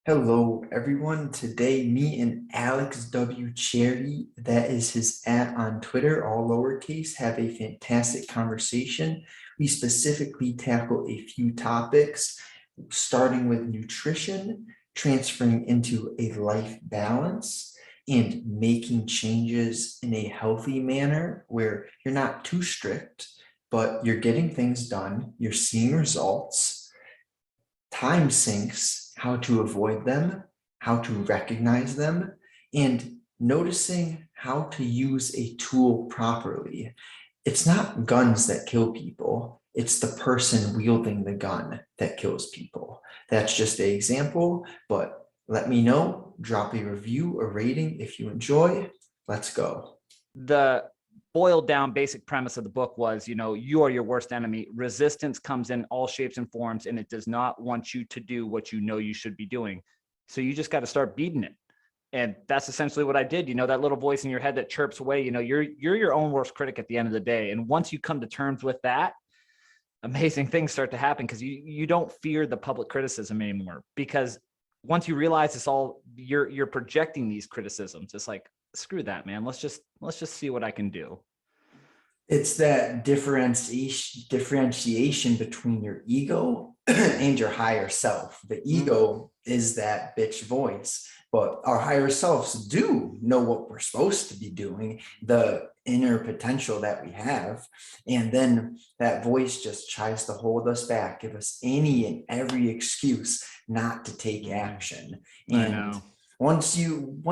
Hello, everyone. Today, me and Alex W. Cherry, that is his on Twitter, all lowercase, have a fantastic conversation. We specifically tackle a few topics, starting with nutrition, transferring into a life balance, and making changes in a healthy manner where you're not too strict, but you're getting things done, you're seeing results, time sinks, how to avoid them, how to recognize them, and noticing how to use a tool properly. It's not guns that kill people. It's the person wielding the gun that kills people. That's just an example, but let me know, drop a review, a rating if you enjoy. Let's go. The boiled down basic premise of the book was, you are your worst enemy. Resistance comes in all shapes and forms, and it does not want you to do what you know you should be doing. So you just got to start beating it. And that's essentially what I did. That little voice in your head that chirps away, you're your own worst critic at the end of the day. And once you come to terms with that, amazing things start to happen because you don't fear the public criticism anymore, because once you realize it's all you're projecting these criticisms. It's like, screw that, man. Let's just see what I can do. It's that differentiation between your ego and your higher self. The ego is that bitch voice, but our higher selves do know what we're supposed to be doing, the inner potential that we have. And then that voice just tries to hold us back, give us any and every excuse not to take action. And once you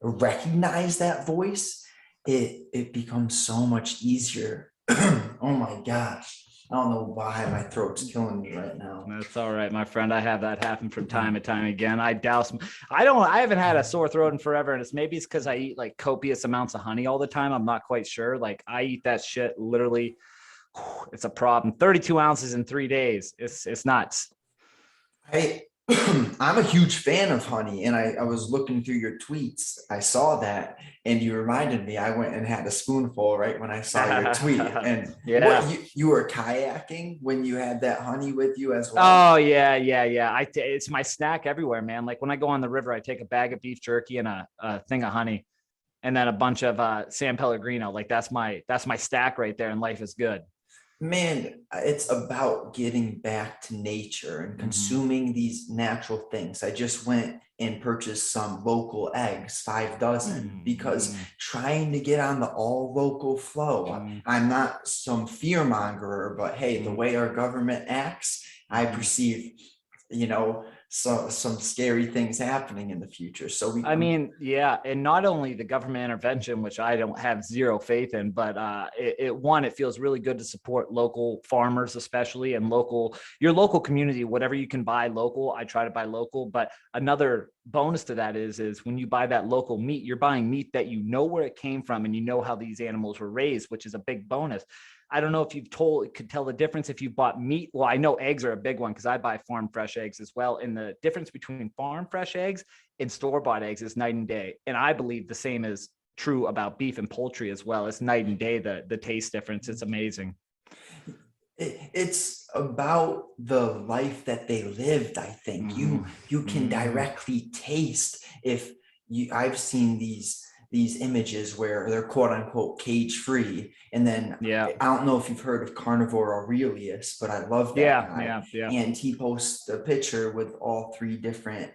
recognize that voice, it becomes so much easier. Oh my gosh. I don't know why my throat's killing me right now. That's all right, my friend. I have that happen from time to time again. I haven't had a sore throat in forever. And it's because I eat like copious amounts of honey all the time. I'm not quite sure. Like I eat that shit literally. It's a problem. 32 ounces in 3 days. It's nuts. I'm a huge fan of honey, and I was looking through your tweets. I saw that, and you reminded me. I went and had a spoonful right when I saw your tweet. And yeah, what you were kayaking when you had that honey with you as well? Oh yeah. It's my snack everywhere, man. Like when I go on the river, I take a bag of beef jerky and a thing of honey, and then a bunch of San Pellegrino. Like that's my stack right there, and life is good. Man, it's about getting back to nature and consuming these natural things. I just went and purchased some local eggs, 5 dozen, because trying to get on the all local flow. I'm not some fear mongerer, but hey, the way our government acts, I perceive, some scary things happening in the future. So yeah. And not only the government intervention, which I don't have zero faith in, but it feels really good to support local farmers, especially, and your local community, whatever you can buy local. I try to buy local, but another bonus to that is when you buy that local meat, you're buying meat that you know where it came from and you know how these animals were raised, which is a big bonus. I don't know if could tell the difference if you bought meat. Well, I know eggs are a big one because I buy farm fresh eggs as well. And the difference between farm fresh eggs and store-bought eggs is night and day. And I believe the same is true about beef and poultry as well. It's night and day, the taste difference. It's amazing. It's about the life that they lived. I think you can directly taste. I've seen these images where they're quote unquote cage free. And then I don't know if you've heard of Carnivore Aurelius, but I love that guy. And he posts a picture with all 3 different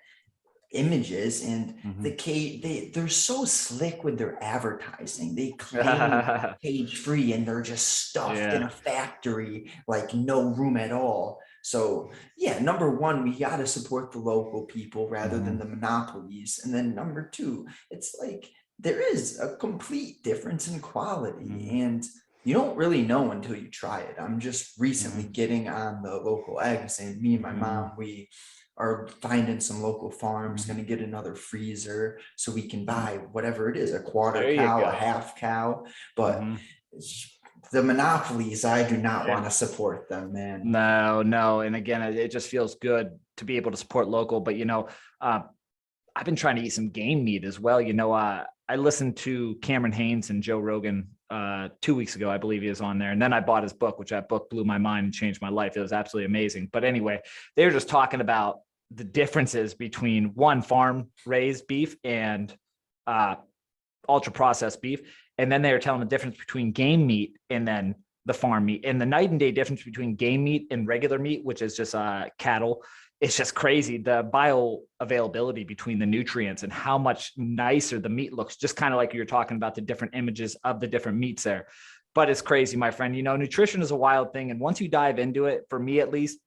images, and they're so slick with their advertising. They claim cage free and they're just stuffed in a factory, like no room at all. So yeah, number one, we got to support the local people rather than the monopolies. And then number 2, it's like there is a complete difference in quality, and you don't really know until you try it. I'm just recently getting on the local eggs, and me and my mom, we are finding some local farms, going to get another freezer so we can buy whatever it is, a quarter cow, a half cow. But the monopolies, I do not want to support them, man. No. And again, it just feels good to be able to support local. But, I've been trying to eat some game meat as well. I listened to Cameron Haynes and Joe Rogan 2 weeks ago. I believe he was on there. And then I bought his book, which that book blew my mind and changed my life. It was absolutely amazing. But anyway, they were just talking about the differences between one farm raised beef and ultra processed beef. And then they were telling the difference between game meat and then the farm meat, and the night and day difference between game meat and regular meat, which is just cattle. It's just crazy. The bioavailability between the nutrients and how much nicer the meat looks, just kind of like you're talking about the different images of the different meats there. But it's crazy, my friend. You know, nutrition is a wild thing. And once you dive into it, for me at least,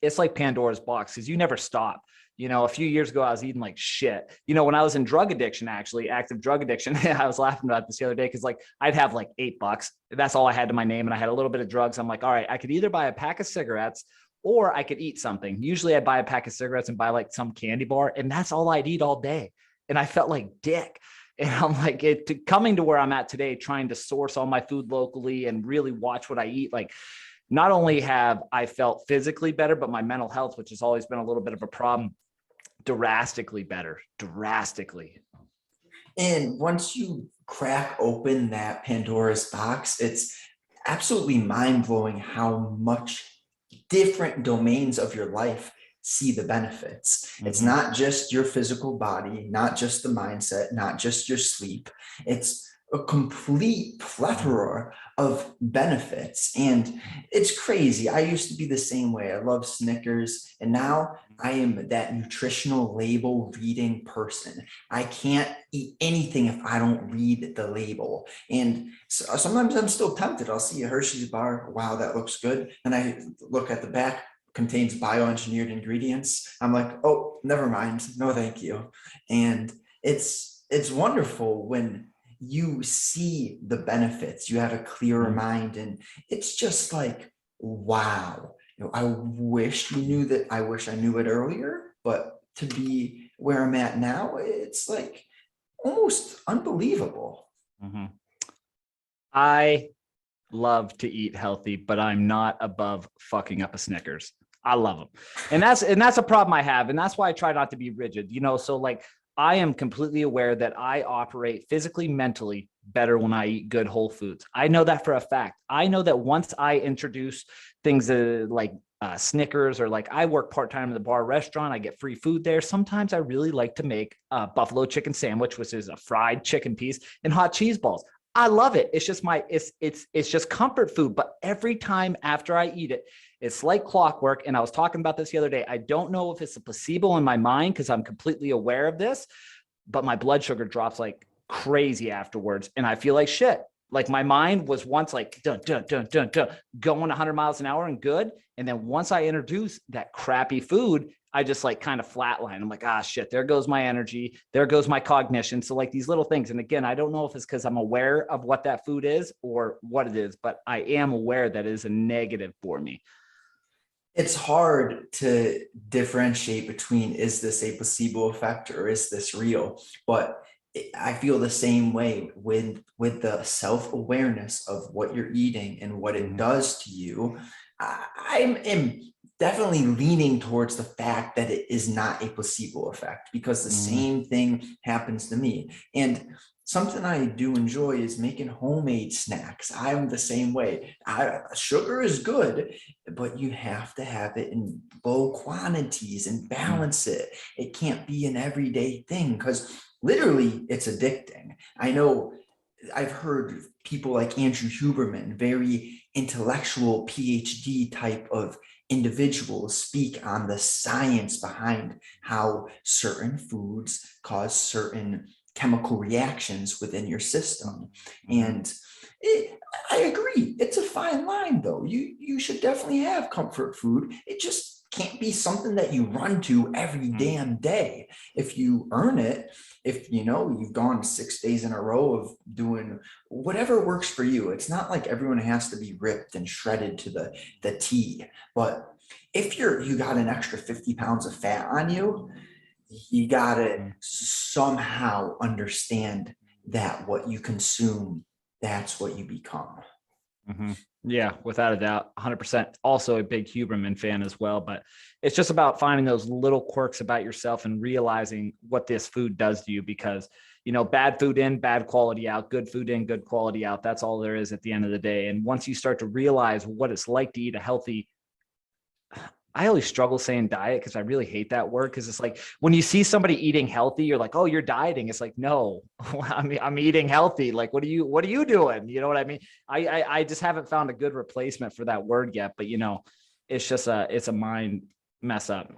it's like Pandora's box, because you never stop. You know, a few years ago, I was eating like shit. You know, when I was in drug addiction, actually active drug addiction, I was laughing about this the other day, because like I'd have like $8. That's all I had to my name. And I had a little bit of drugs. I'm like, all right, I could either buy a pack of cigarettes or I could eat something. Usually I'd buy a pack of cigarettes and buy like some candy bar, and that's all I'd eat all day. And I felt like dick. And I'm like, coming to where I'm at today, trying to source all my food locally and really watch what I eat. Like, not only have I felt physically better, but my mental health, which has always been a little bit of a problem, drastically better, drastically. And once you crack open that Pandora's box, it's absolutely mind-blowing how much different domains of your life see the benefits. It's not just your physical body, not just the mindset, not just your sleep. It's a complete plethora of benefits. And it's crazy. I used to be the same way. I love Snickers. And now I am that nutritional label reading person. I can't eat anything if I don't read the label. And so sometimes I'm still tempted. I'll see a Hershey's bar. Wow, that looks good. And I look at the back, contains bioengineered ingredients. I'm like, oh, never mind. No, thank you. And it's wonderful when you see the benefits, you have a clearer mind, and it's just like, wow. You know, I wish you knew that. I wish I knew it earlier, but to be where I'm at now, it's like almost unbelievable. Mm-hmm. I love to eat healthy, but I'm not above fucking up a Snickers. I love them. And that's a problem I have. And that's why I try not to be rigid, you know? So like, I am completely aware that I operate physically, mentally better when I eat good whole foods. I know that for a fact. I know that once I introduce things like Snickers, or like I work part-time in the bar restaurant, I get free food there. Sometimes I really like to make a buffalo chicken sandwich, which is a fried chicken piece, and hot cheese balls. I love it. It's just it's just comfort food. But every time after I eat it, it's like clockwork. And I was talking about this the other day. I don't know if it's a placebo in my mind, because I'm completely aware of this, but my blood sugar drops like crazy afterwards. And I feel like shit. Like my mind was once like dun, dun, dun, dun, dun, going 100 miles an hour and good. And then once I introduce that crappy food, I just like kind of flatline. I'm like, ah, shit, there goes my energy. There goes my cognition. So like these little things. And again, I don't know if it's because I'm aware of what that food is or what it is, but I am aware that it is a negative for me. It's hard to differentiate between, is this a placebo effect or is this real? But I feel the same way with the self-awareness of what you're eating and what it does to you. I am definitely leaning towards the fact that it is not a placebo effect, because the same thing happens to me. And something I do enjoy is making homemade snacks. I'm the same way. Sugar is good, but you have to have it in low quantities and balance it. It can't be an everyday thing, because literally it's addicting. I know I've heard people like Andrew Huberman, very intellectual PhD type of individuals, speak on the science behind how certain foods cause certain chemical reactions within your system. And I agree, it's a fine line though. You should definitely have comfort food. It just can't be something that you run to every damn day. If you earn it, if you know you've gone 6 days in a row of doing whatever works for you. It's not like everyone has to be ripped and shredded to the T. But if you got an extra 50 pounds of fat on you, you gotta somehow understand that what you consume, that's what you become. Yeah, without a doubt, 100%. Also a big Huberman fan as well, but it's just about finding those little quirks about yourself and realizing what this food does to you, because, you know, bad food in, bad quality out, good food in, good quality out. That's all there is at the end of the day. And once you start to realize what it's like to eat a healthy, I always struggle saying diet because I really hate that word. Because it's like when you see somebody eating healthy, you're like, oh, you're dieting. It's like, no, I'm eating healthy. Like, what are you doing? You know what I mean? I just haven't found a good replacement for that word yet. But it's just it's a mind mess up.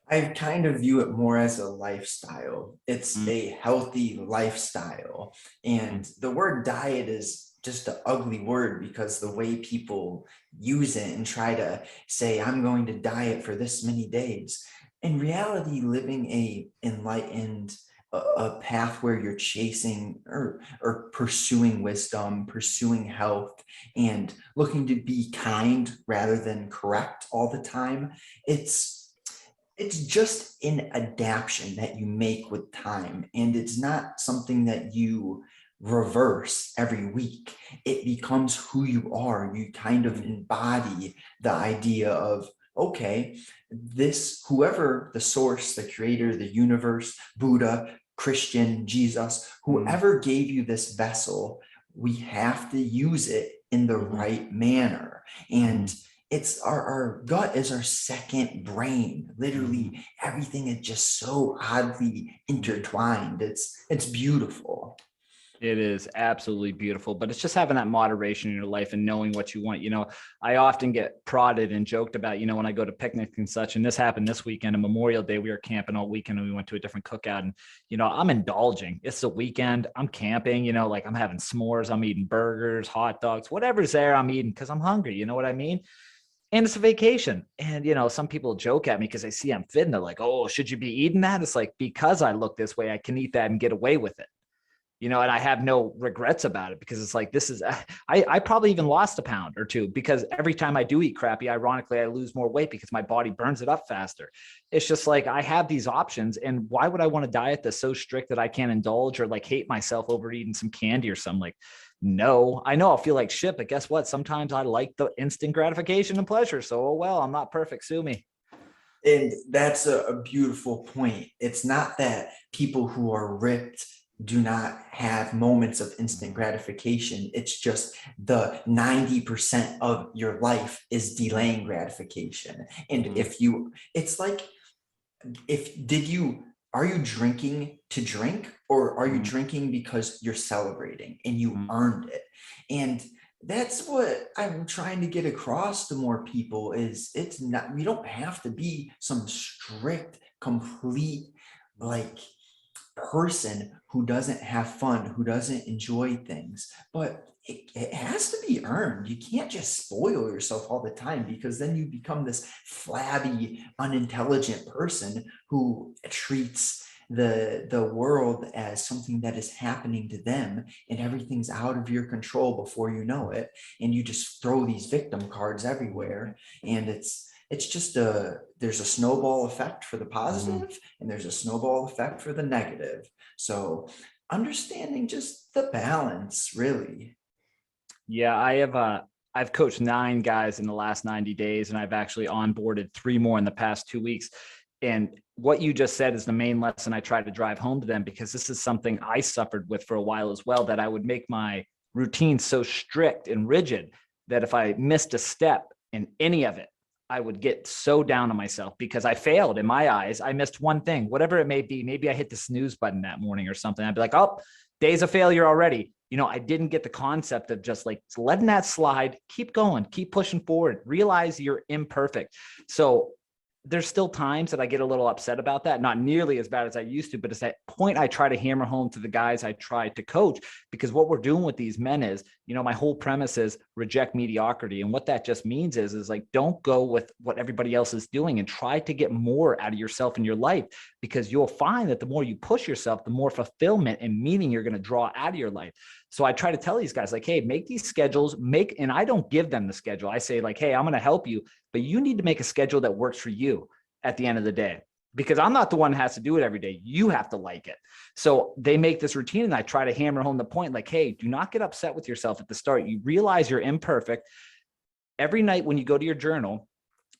I kind of view it more as a lifestyle. It's Mm, a healthy lifestyle. And the word diet is just an ugly word because the way people use it and try to say, I'm going to diet for this many days. In reality, living a enlightened, a path where you're chasing or pursuing wisdom, pursuing health, and looking to be kind rather than correct all the time. It's just an adaptation that you make with time, and it's not something that you reverse every week. It becomes who you are. You kind of embody the idea of, okay, this, whoever the source, the creator, the universe, Buddha, Christian, Jesus, whoever gave you this vessel, we have to use it in the right manner. And it's our gut is our second brain. Literally everything is just so oddly intertwined. It's beautiful. It is absolutely beautiful, but it's just having that moderation in your life and knowing what you want. I often get prodded and joked about, when I go to picnics and such, and this happened this weekend, on Memorial Day, we were camping all weekend and we went to a different cookout, and, I'm indulging. It's the weekend. I'm camping, like I'm having s'mores, I'm eating burgers, hot dogs, whatever's there, I'm eating because I'm hungry. You know what I mean? And it's a vacation. And, some people joke at me because they see I'm fit and they're like, oh, should you be eating that? It's like, because I look this way, I can eat that and get away with it. And I have no regrets about it because it's like, I probably even lost a pound or two because every time I do eat crappy, ironically, I lose more weight because my body burns it up faster. It's just like, I have these options, and why would I want a diet that's so strict that I can't indulge or like hate myself over eating some candy or something? Like, no, I know I'll feel like shit, but guess what? Sometimes I like the instant gratification and pleasure. So, oh, well, I'm not perfect. Sue me. And that's a beautiful point. It's not that people who are ripped do not have moments of instant gratification. It's just the 90% of your life is delaying gratification. And it's like, are you drinking to drink, or are you drinking because you're celebrating and you earned it? And that's what I'm trying to get across to more people is it's not, we don't have to be some strict, complete, like, person who doesn't have fun, who doesn't enjoy things, but it has to be earned. You can't just spoil yourself all the time, because then you become this flabby, unintelligent person who treats the world as something that is happening to them, and everything's out of your control before you know it, and you just throw these victim cards everywhere. And it's just there's a snowball effect for the positive, and there's a snowball effect for the negative. So understanding just the balance, really. Yeah, I've coached 9 guys in the last 90 days, and I've actually onboarded 3 more in the past 2 weeks. And what you just said is the main lesson I try to drive home to them, because this is something I suffered with for a while as well, that I would make my routine so strict and rigid that if I missed a step in any of it, I would get so down on myself because I failed in my eyes. I missed one thing, whatever it may be. Maybe I hit the snooze button that morning or something. I'd be like, oh, day's a failure already. I didn't get the concept of just like letting that slide, keep going, keep pushing forward, realize you're imperfect. So there's still times that I get a little upset about that. Not nearly as bad as I used to, but it's that point I try to hammer home to the guys I try to coach, because what we're doing with these men is, my whole premise is reject mediocrity. And what that just means is like, don't go with what everybody else is doing and try to get more out of yourself in your life, because you'll find that the more you push yourself, the more fulfillment and meaning you're going to draw out of your life. So I try to tell these guys like, hey, make these schedules, and I don't give them the schedule. I say like, hey, I'm going to help you, but you need to make a schedule that works for you at the end of the day, because I'm not the one that has to do it every day. You have to like it. So they make this routine, and I try to hammer home the point like, hey, do not get upset with yourself at the start. You realize you're imperfect. Every night when you go to your journal,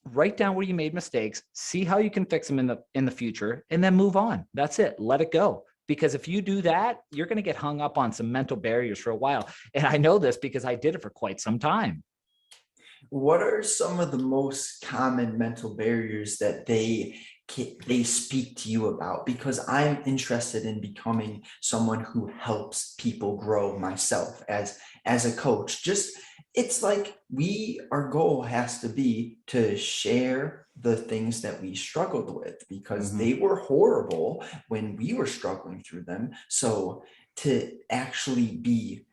write down where you made mistakes, see how you can fix them in the future, and then move on. That's it. Let it go. Because if you do that, you're going to get hung up on some mental barriers for a while. And I know this because I did it for quite some time. What are some of the most common mental barriers that they speak to you about? Because I'm interested in becoming someone who helps people grow myself as a coach. Just it's like our goal has to be to share the things that we struggled with because Mhm. they were horrible when we were struggling through them. So to actually be,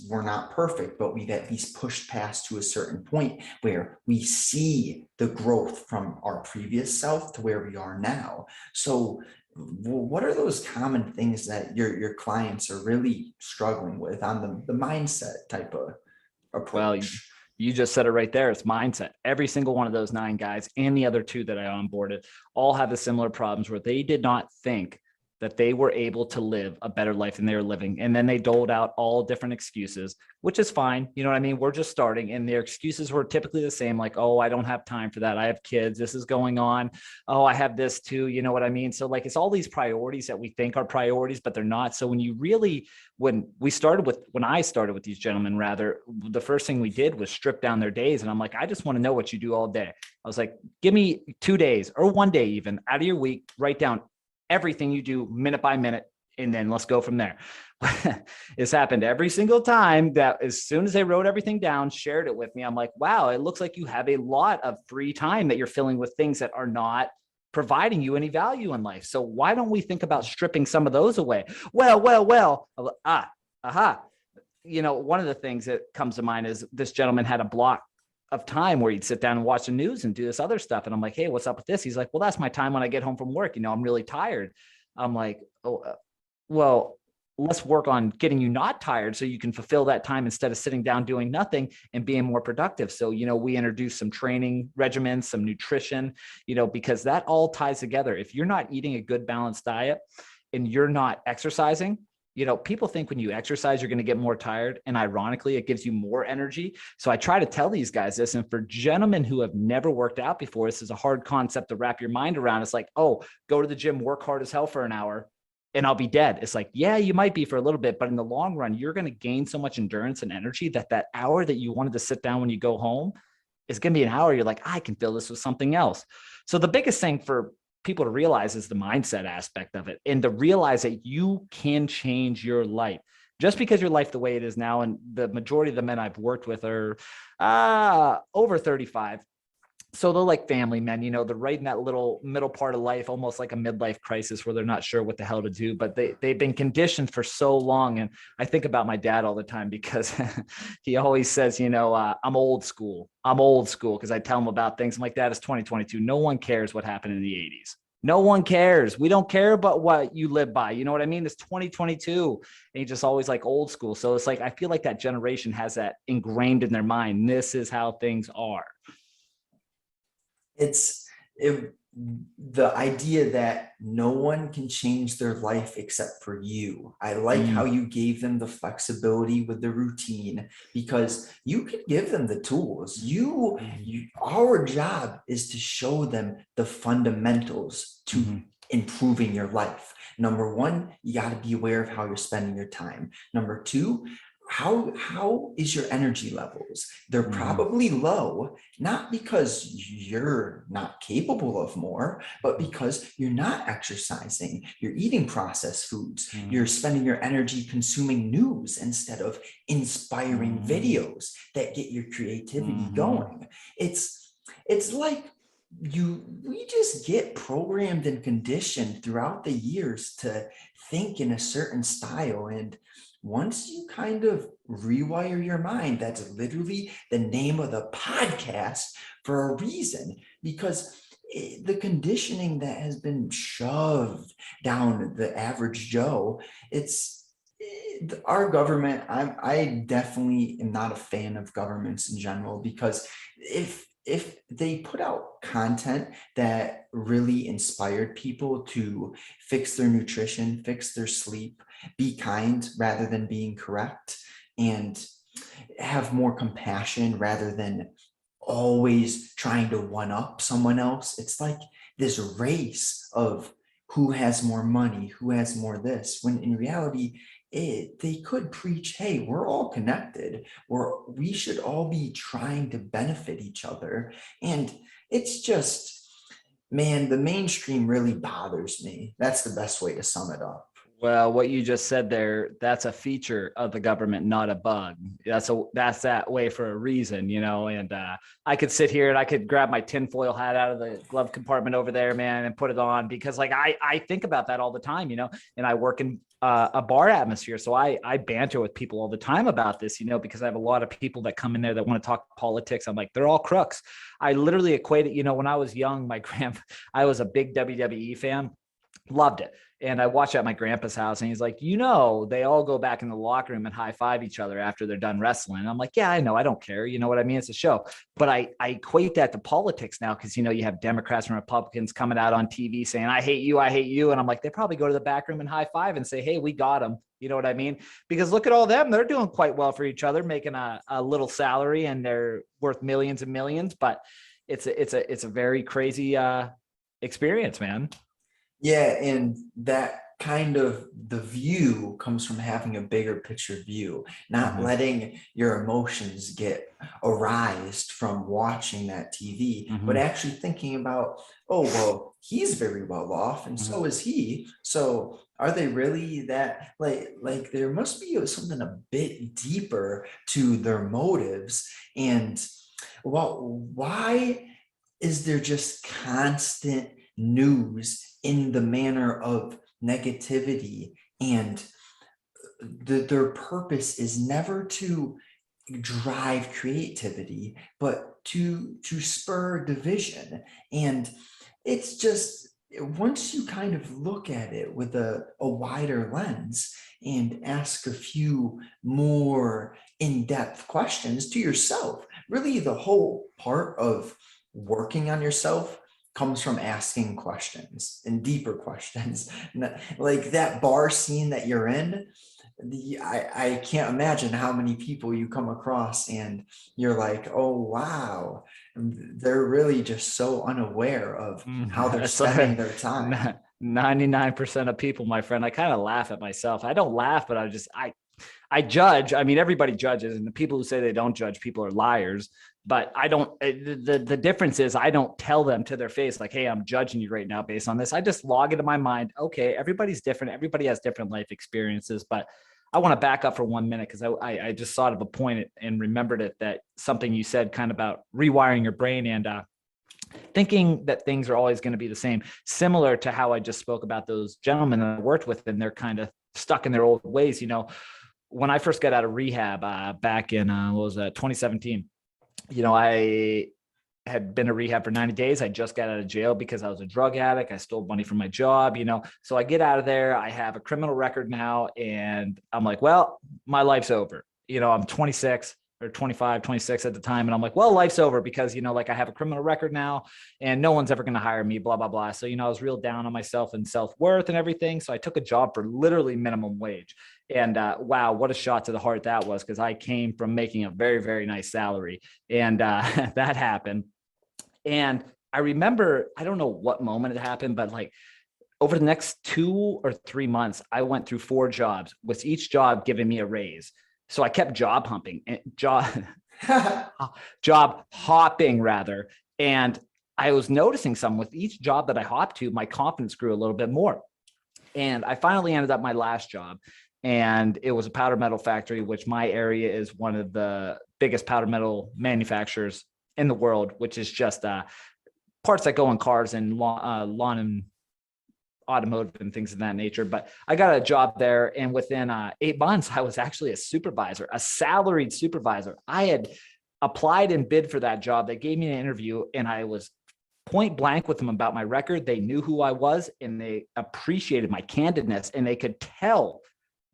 we're not perfect, but we've at least pushed past to a certain point where we see the growth from our previous self to where we are now. So what are those common things that your clients are really struggling with on the mindset type of Well, approach? you just said it right there. It's mindset. Every single one of those 9 guys and the other 2 that I onboarded all have the similar problems where they did not think that they were able to live a better life than they were living. And then they doled out all different excuses, which is fine. You know what I mean? We're just starting, and their excuses were typically the same, like, oh, I don't have time for that. I have kids. This is going on. Oh, I have this too. You know what I mean? So like, it's all these priorities that we think are priorities, but they're not. So when I started with these gentlemen, rather, the first thing we did was strip down their days. And I'm like, I just want to know what you do all day. I was like, give me 2 days or 1 day even out of your week, write down everything you do minute by minute, and then let's go from there. It's happened every single time that as soon as they wrote everything down, shared it with me, I'm like, wow, it looks like you have a lot of free time that you're filling with things that are not providing you any value in life. So why don't we think about stripping some of those away? Well, aha. One of the things that comes to mind is this gentleman had a block of time where he'd sit down and watch the news and do this other stuff. And I'm like, hey, what's up with this? He's like, well, that's my time when I get home from work. I'm really tired. I'm like, oh, well, let's work on getting you not tired so you can fulfill that time instead of sitting down doing nothing and being more productive. So, we introduced some training regimens, some nutrition, because that all ties together. If you're not eating a good balanced diet and you're not exercising, people think when you exercise, you're going to get more tired. And ironically, it gives you more energy. So I try to tell these guys this. And for gentlemen who have never worked out before, this is a hard concept to wrap your mind around. It's like, oh, go to the gym, work hard as hell for an hour, and I'll be dead. It's like, yeah, you might be for a little bit, but in the long run, you're going to gain so much endurance and energy that hour that you wanted to sit down when you go home is going to be an hour. You're like, I can fill this with something else. So the biggest thing for people to realize is the mindset aspect of it, and to realize that you can change your life. Just because your life the way it is now, and the majority of the men I've worked with are over 35. So they're like family men, they're right in that little middle part of life, almost like a midlife crisis where they're not sure what the hell to do, but they've been conditioned for so long. And I think about my dad all the time because he always says, I'm old school. Because I tell him about things. I'm like, Dad, it's 2022. No one cares what happened in the 80s. No one cares. We don't care about what you live by. You know what I mean? It's 2022. And he just always like old school. So it's like, I feel like that generation has that ingrained in their mind. This is how things are. It's the idea that no one can change their life except for you. I like how you gave them the flexibility with the routine, because you can give them the tools. Our job is to show them the fundamentals to improving your life. Number one, you got to be aware of how you're spending your time. Number two, how is your energy levels? They're probably low, not because you're not capable of more, but because you're not exercising, you're eating processed foods, you're spending your energy consuming news instead of inspiring videos that get your creativity going. It's like we just get programmed and conditioned throughout the years to think in a certain style, and once you kind of rewire your mind, that's literally the name of the podcast for a reason, because the conditioning that has been shoved down the average Joe, our government. I definitely am not a fan of governments in general, because if they put out content that really inspired people to fix their nutrition, fix their sleep, be kind rather than being correct, and have more compassion rather than always trying to one up someone else. It's like this race of who has more money, who has more this, when in reality, they could preach, hey, we're all connected, we should all be trying to benefit each other. And it's just, man, the mainstream really bothers me. That's the best way to sum it up. Well, what you just said there, that's a feature of the government, not a bug. That's that way for a reason, and I could sit here and I could grab my tinfoil hat out of the glove compartment over there, man, and put it on, because like I think about that all the time, and I work in a bar atmosphere. So I banter with people all the time about this, because I have a lot of people that come in there that want to talk politics. I'm like, they're all crooks. I literally equate it, when I was young, I was a big WWE fan, loved it. And I watched at my grandpa's house, and he's like, they all go back in the locker room and high five each other after they're done wrestling. And I'm like, yeah, I know. I don't care. You know what I mean? It's a show. But I equate that to politics now, because, you have Democrats and Republicans coming out on TV saying, I hate you. I hate you. And I'm like, they probably go to the back room and high five and say, hey, we got them. You know what I mean? Because look at all them. They're doing quite well for each other, making a little salary, and they're worth millions and millions. But it's a very crazy experience, man. Yeah, and that kind of the view comes from having a bigger picture view, not letting your emotions get aroused from watching that TV, but actually thinking about, oh, well, he's very well off, and so is he. So are they really that, like there must be something a bit deeper to their motives? And why is there just constant news in the manner of negativity, and their purpose is never to drive creativity, but to spur division? And it's just, once you kind of look at it with a wider lens and ask a few more in-depth questions to yourself, really the whole part of working on yourself comes from asking questions and deeper questions. Like that bar scene that you're in, I can't imagine how many people you come across and you're like, oh, wow, they're really just so unaware of how they're spending their time. 99% of people, my friend, I kind of laugh at myself. I don't laugh, but I judge. I mean, everybody judges, and the people who say they don't judge people are liars. But I don't, the difference is I don't tell them to their face, like, hey, I'm judging you right now based on this. I just log into my mind. Okay, everybody's different. Everybody has different life experiences. But I want to back up for 1 minute, because I just thought of a point and remembered it, that something you said kind of about rewiring your brain and thinking that things are always going to be the same, similar to how I just spoke about those gentlemen that I worked with, and they're kind of stuck in their old ways. When I first got out of rehab back in, 2017, I had been to rehab for 90 days. I just got out of jail because I was a drug addict. I stole money from my job, so I get out of there. I have a criminal record now, and I'm like, well, my life's over. I'm 26 or 25, 26 at the time. And I'm like, well, life's over, because, I have a criminal record now and no one's ever going to hire me, blah, blah, blah. So, I was real down on myself and self-worth and everything. So I took a job for literally minimum wage. And wow, what a shot to the heart that was, because I came from making a very, very nice salary. And that happened. And I remember, I don't know what moment it happened, but like over the next 2 or 3 months, I went through 4 jobs, with each job giving me a raise. So I kept job hopping rather. And I was noticing some with each job that I hopped to, my confidence grew a little bit more. And I finally ended up my last job, and it was a powder metal factory, which my area is one of the biggest powder metal manufacturers in the world, which is just parts that go in cars and lawn and automotive and things of that nature. But I got a job there, and within 8 months, I was actually a supervisor, a salaried supervisor. I had applied and bid for that job. They gave me an interview, and I was point blank with them about my record. They knew who I was, and they appreciated my candidness, and they could tell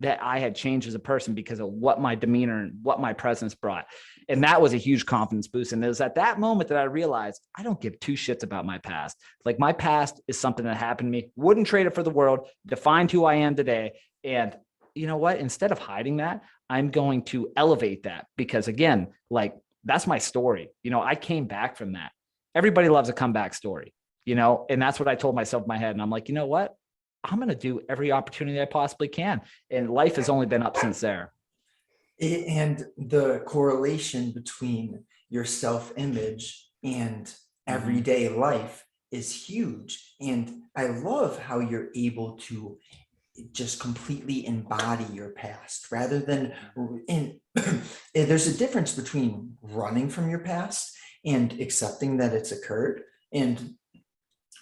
that I had changed as a person because of what my demeanor and what my presence brought. And that was a huge confidence boost. And it was at that moment that I realized I don't give 2 shits about my past. Like, my past is something that happened to me, wouldn't trade it for the world, defined who I am today. And you know what? Instead of hiding that, I'm going to elevate that, because again, like, that's my story. I came back from that. Everybody loves a comeback story, and that's what I told myself in my head. And I'm like, you know what? I'm going to do every opportunity I possibly can. And life has only been up since there. And the correlation between your self-image and everyday life is huge. And I love how you're able to just completely embody your past rather than in there's a difference between running from your past and accepting that it's occurred. And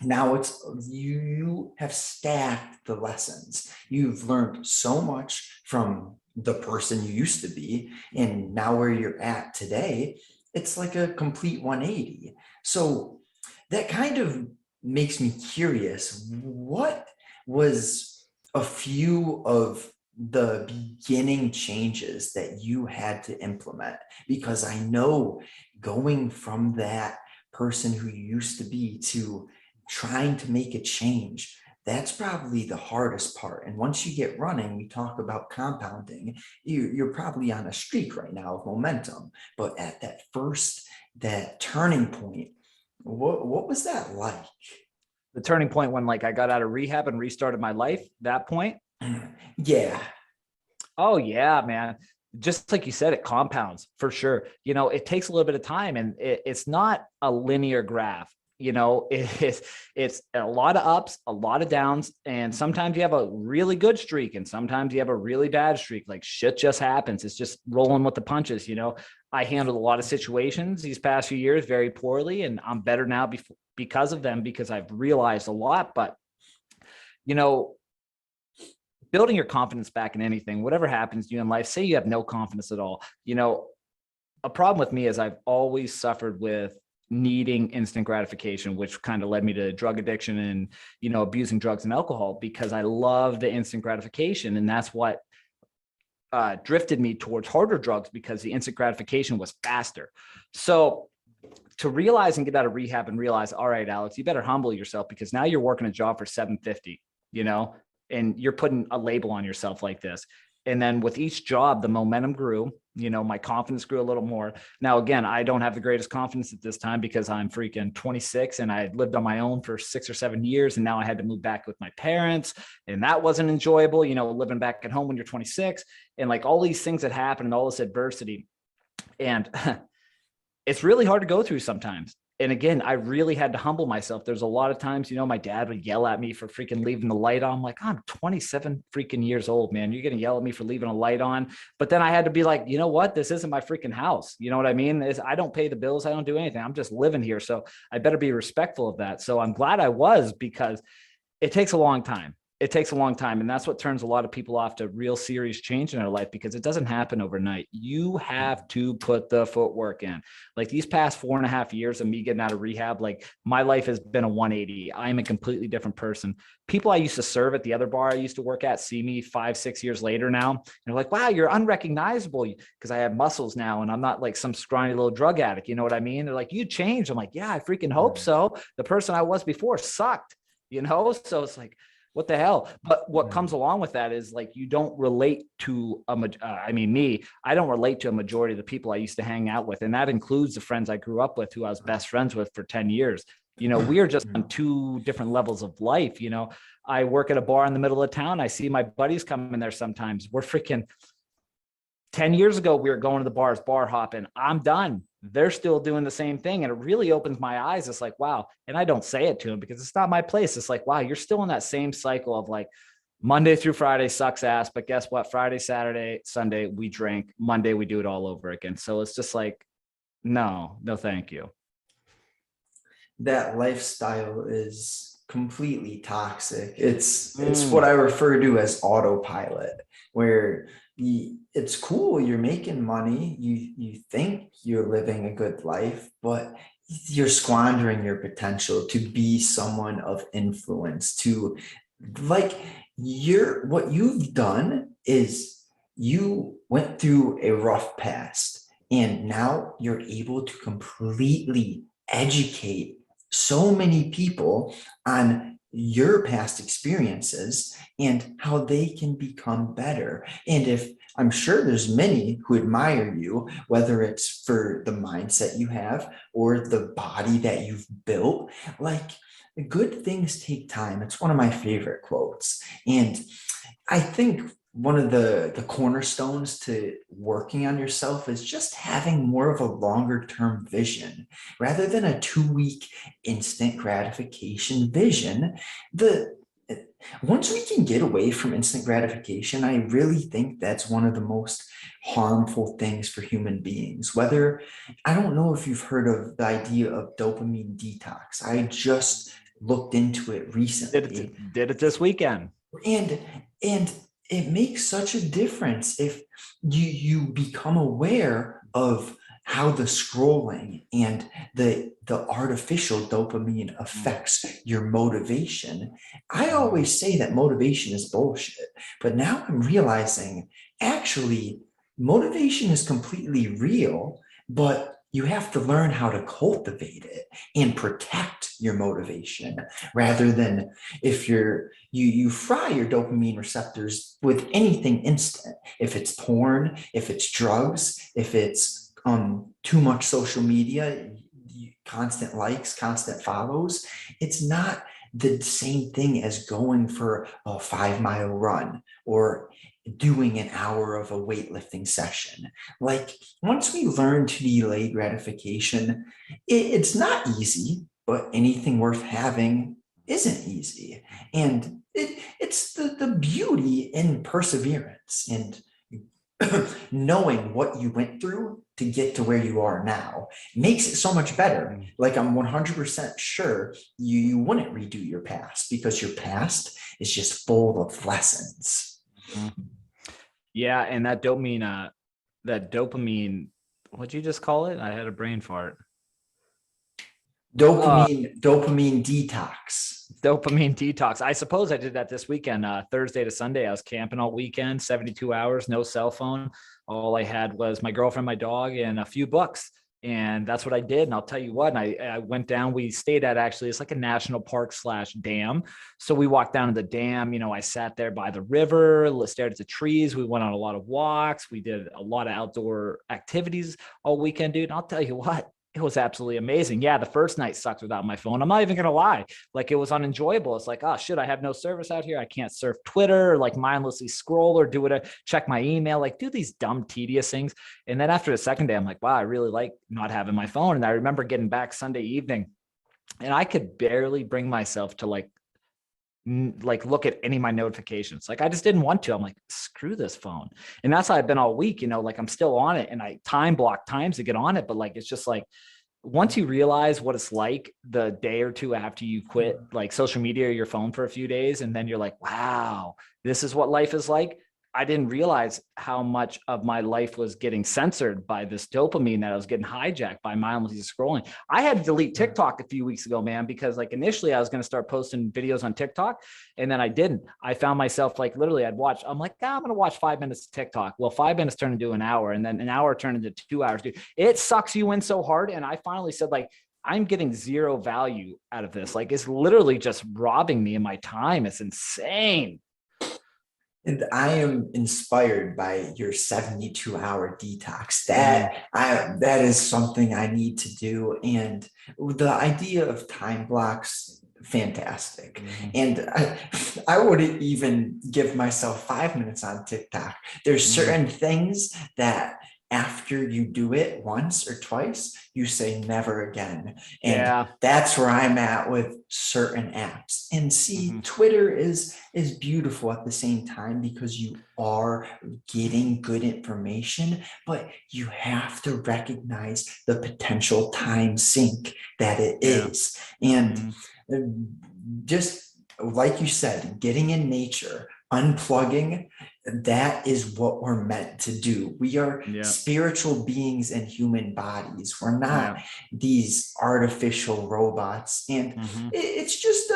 now it's you have stacked the lessons. You've learned so much from the person you used to be, and now where you're at today, it's like a complete 180. So that kind of makes me curious. What was a few of the beginning changes that you had to implement? Because I know going from that person who you used to be to trying to make a change, that's probably the hardest part. And once you get running, we talk about compounding. You're probably on a streak right now of momentum. But at that turning point, what was that like? The turning point when like I got out of rehab and restarted my life, that point. Yeah. Oh yeah, man. Just like you said, it compounds for sure. It takes a little bit of time, and it's not a linear graph. It's a lot of ups, a lot of downs, and sometimes you have a really good streak and sometimes you have a really bad streak. Like shit just happens. It's just rolling with the punches. I handled a lot of situations these past few years very poorly, and I'm better now because of them, because I've realized a lot. But building your confidence back in anything, whatever happens to you in life, say you have no confidence at all. A problem with me is I've always suffered with needing instant gratification, which kind of led me to drug addiction and, abusing drugs and alcohol, because I love the instant gratification. And that's what drifted me towards harder drugs, because the instant gratification was faster. So to realize and get out of rehab and realize, all right, Alex, you better humble yourself, because now you're working a job for $750, and you're putting a label on yourself like this. And then with each job, the momentum grew, my confidence grew a little more. Now, again, I don't have the greatest confidence at this time because I'm freaking 26 and I lived on my own for 6 or 7 years. And now I had to move back with my parents, and that wasn't enjoyable, living back at home when you're 26, and like all these things that happen and all this adversity. And it's really hard to go through sometimes. And again, I really had to humble myself. There's a lot of times, my dad would yell at me for freaking leaving the light on. I'm like, I'm 27 freaking years old, man. You're going to yell at me for leaving a light on. But then I had to be like, you know what? This isn't my freaking house. You know what I mean? I don't pay the bills. I don't do anything. I'm just living here. So I better be respectful of that. So I'm glad I was, because it takes a long time. It takes a long time. And that's what turns a lot of people off to real serious change in their life, because it doesn't happen overnight. You have to put the footwork in. Like these past 4.5 years of me getting out of rehab, like my life has been a 180. I'm a completely different person. People I used to serve at the other bar I used to work at see me 5-6 years later now. And they're like, wow, you're unrecognizable, because I have muscles now and I'm not like some scrawny little drug addict. You know what I mean? They're like, you changed. I'm like, yeah, I freaking hope so. The person I was before sucked, So it's like, what the hell? But what comes along with that is like, you don't relate to I don't relate to a majority of the people I used to hang out with. And that includes the friends I grew up with, who I was best friends with for 10 years. We are just on two different levels of life. I work at a bar in the middle of town. I see my buddies come in there sometimes. We're freaking 10 years ago, we were going to the bars, bar hopping. I'm done. They're still doing the same thing. And it really opens my eyes. It's like, wow. And I don't say it to them because it's not my place. It's like, wow, you're still in that same cycle of like Monday through Friday sucks ass. But guess what? Friday, Saturday, Sunday, we drink. Monday, we do it all over again. So it's just like, no, thank you. That lifestyle is completely toxic. It's what I refer to as autopilot, where it's cool, you're making money, you think you're living a good life, but you're squandering your potential to be someone of influence, to like what you've done is you went through a rough past and now you're able to completely educate so many people on your past experiences and how they can become better. And if I'm sure there's many who admire you, whether it's for the mindset you have or the body that you've built, like good things take time. It's one of my favorite quotes. And I think one of the cornerstones to working on yourself is just having more of a longer term vision rather than a 2 week instant gratification vision. The Once we can get away from instant gratification, I really think that's one of the most harmful things for human beings. Whether, I don't know if you've heard of the idea of dopamine detox. I just looked into it recently. Did it this weekend. And and it makes such a difference if you become aware of how the scrolling and the artificial dopamine affects your motivation. I always say that motivation is bullshit, but now I'm realizing actually motivation is completely real, but you have to learn how to cultivate it and protect your motivation rather than if you fry your dopamine receptors with anything instant. If it's porn, if it's drugs, if it's too much social media, constant likes, constant follows, it's not the same thing as going for a 5 mile run or doing an hour of a weightlifting session. Like once we learn to delay gratification, it's not easy, but anything worth having isn't easy. And it's the beauty in perseverance and knowing what you went through to get to where you are now makes it so much better. Like I'm 100% sure you wouldn't redo your past because your past is just full of lessons. Yeah, and that dopamine, what'd you just call it? I had a brain fart. Dopamine detox. Dopamine detox. I suppose I did that this weekend, Thursday to Sunday. I was camping all weekend, 72 hours, no cell phone. All I had was my girlfriend, my dog, and a few books. And that's what I did. And I'll tell you what, I went down, we stayed at actually, it's like a national park / dam. So we walked down to the dam, I sat there by the river, stared at the trees. We went on a lot of walks. We did a lot of outdoor activities all weekend, dude. And I'll tell you what, it was absolutely amazing. Yeah, the first night sucked without my phone. I'm not even going to lie. Like it was unenjoyable. It's like, oh shit, I have no service out here. I can't surf Twitter or like mindlessly scroll or do it, check my email, like do these dumb, tedious things. And then after the second day, I'm like, wow, I really like not having my phone. And I remember getting back Sunday evening and I could barely bring myself to like look at any of my notifications. Like I just didn't want to. I'm like, screw this phone. And that's how I've been all week, like I'm still on it and I time block times to get on it. But like, it's just like, once you realize what it's like the day or two after you quit like social media or your phone for a few days, and then you're like, wow, this is what life is like. I didn't realize how much of my life was getting censored by this dopamine that I was getting hijacked by mindlessly scrolling. I had to delete TikTok a few weeks ago, man, because like initially I was going to start posting videos on TikTok and then I didn't. I found myself like literally I'm like, I'm going to watch 5 minutes of TikTok. Well, 5 minutes turned into an hour and then an hour turned into 2 hours, dude. It sucks you in so hard. And I finally said like, I'm getting zero value out of this. Like it's literally just robbing me of my time. It's insane. And I am inspired by your 72-hour detox. That is something I need to do. And the idea of time blocks, fantastic. And I wouldn't even give myself 5 minutes on TikTok. There's certain things that after you do it once or twice, you say never again. And that's where I'm at with certain apps. And see, Twitter is beautiful at the same time because you are getting good information, but you have to recognize the potential time sink that it is. And just like you said, getting in nature, unplugging, that is what we're meant to do. We are spiritual beings in human bodies. We're not these artificial robots. And it's just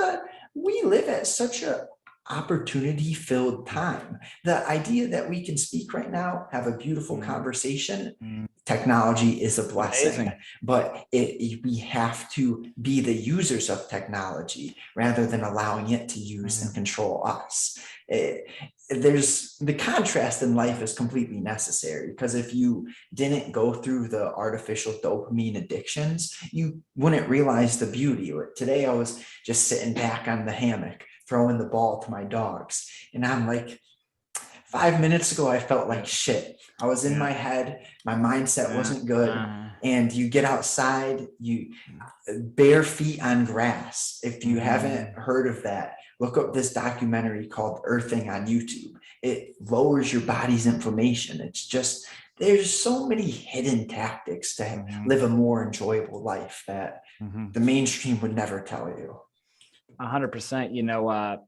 we live at such a opportunity filled time. The idea that we can speak right now, have a beautiful conversation, technology is a blessing. Amazing. But we have to be the users of technology rather than allowing it to use and control us. There's the contrast in life is completely necessary, because if you didn't go through the artificial dopamine addictions, you wouldn't realize the beauty of it. Today, I was just sitting back on the hammock, throwing the ball to my dogs. And I'm like, 5 minutes ago, I felt like shit. I was in my head. My mindset wasn't good. And you get outside, you bare feet on grass. If you haven't heard of that, look up this documentary called Earthing on YouTube. It lowers your body's inflammation. It's just, there's so many hidden tactics to live a more enjoyable life that the mainstream would never tell you. 100%. You know,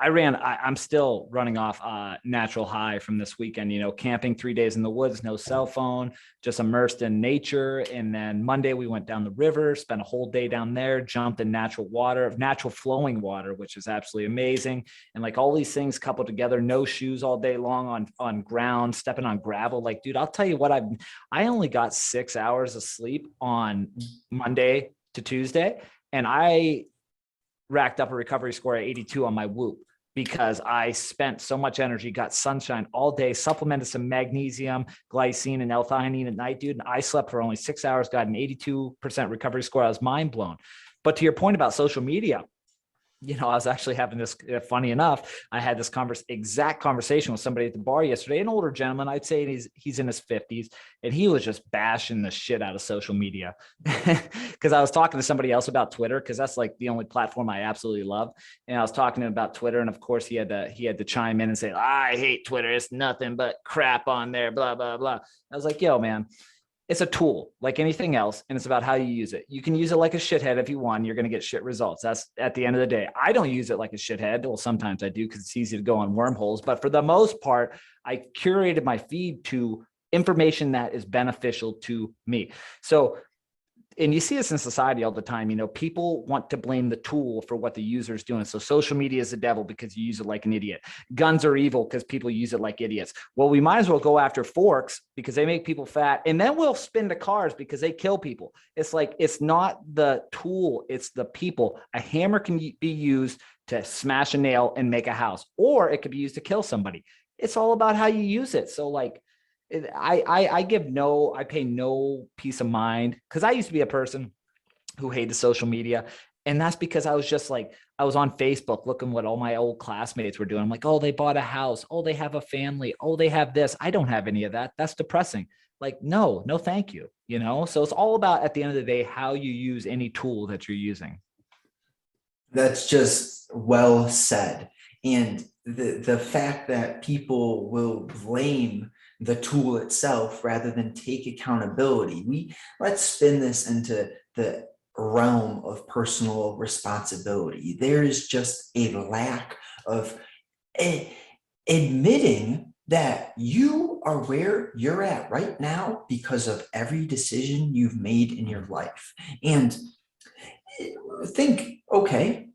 I'm still running off natural high from this weekend, you know, camping 3 days in the woods, no cell phone, just immersed in nature. And then Monday we went down the river, spent a whole day down there, jumped in natural water, natural flowing water, which is absolutely amazing. And like all these things coupled together, no shoes all day long on ground, stepping on gravel. Like, dude, I'll tell you what, I only got 6 hours of sleep on Monday to Tuesday. And I racked up a recovery score at 82 on my Whoop, because I spent so much energy, got sunshine all day, supplemented some magnesium, glycine, and L-theanine at night, dude. And I slept for only 6 hours, got an 82% recovery score. I was mind blown. But to your point about social media, you know, I was actually having this, funny enough, I had this exact conversation with somebody at the bar yesterday, an older gentleman, I'd say he's in his 50s, and he was just bashing the shit out of social media. Because I was talking to somebody else about Twitter, because that's like the only platform I absolutely love. And I was talking to him about Twitter, and of course he had to chime in and say, I hate Twitter, it's nothing but crap on there, blah, blah, blah. I was like, yo, man, it's a tool like anything else, and it's about how you use it. You can use it like a shithead if you want. You're going to get shit results. That's at the end of the day. I don't use it like a shithead. Well, sometimes I do, because it's easy to go on wormholes. But for the most part, I curated my feed to information that is beneficial to me. So, and you see this in society all the time, you know, people want to blame the tool for what the user is doing. So social media is the devil because you use it like an idiot. Guns are evil because people use it like idiots. Well, we might as well go after forks because they make people fat, and then we'll spin to cars because they kill people. It's like, it's not the tool, it's the people. A hammer can be used to smash a nail and make a house, or it could be used to kill somebody. It's all about how you use it. So like, I pay no peace of mind, because I used to be a person who hated social media. And that's because I was just like, I was on Facebook looking what all my old classmates were doing. I'm like, oh, they bought a house. Oh, they have a family. Oh, they have this. I don't have any of that. That's depressing. Like, no, thank you. You know? So it's all about, at the end of the day, how you use any tool that you're using. That's just well said. And the fact that people will blame the tool itself rather than take accountability. Let's spin this into the realm of personal responsibility. There is just a lack of admitting that you are where you're at right now because of every decision you've made in your life. And think, okay,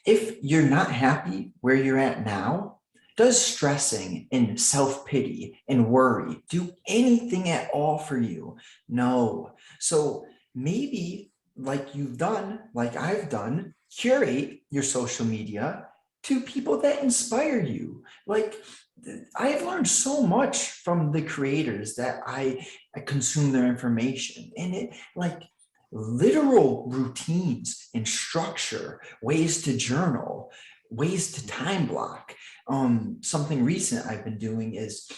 if you're not happy where you're at now, does stressing and self-pity and worry do anything at all for you? No. So maybe, like you've done, like I've done, curate your social media to people that inspire you. Like, I've learned so much from the creators that I consume their information, and it like literal routines and structure, ways to journal, ways to time block. Something recent I've been doing is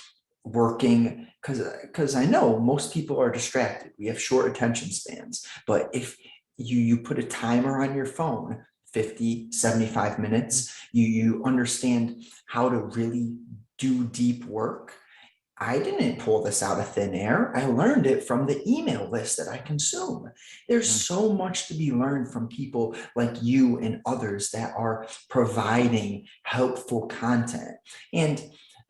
working, because I know most people are distracted. We have short attention spans, but if you put a timer on your phone, 50, 75 minutes, you understand how to really do deep work. I didn't pull this out of thin air. I learned it from the email list that I consume. There's so much to be learned from people like you and others that are providing helpful content. And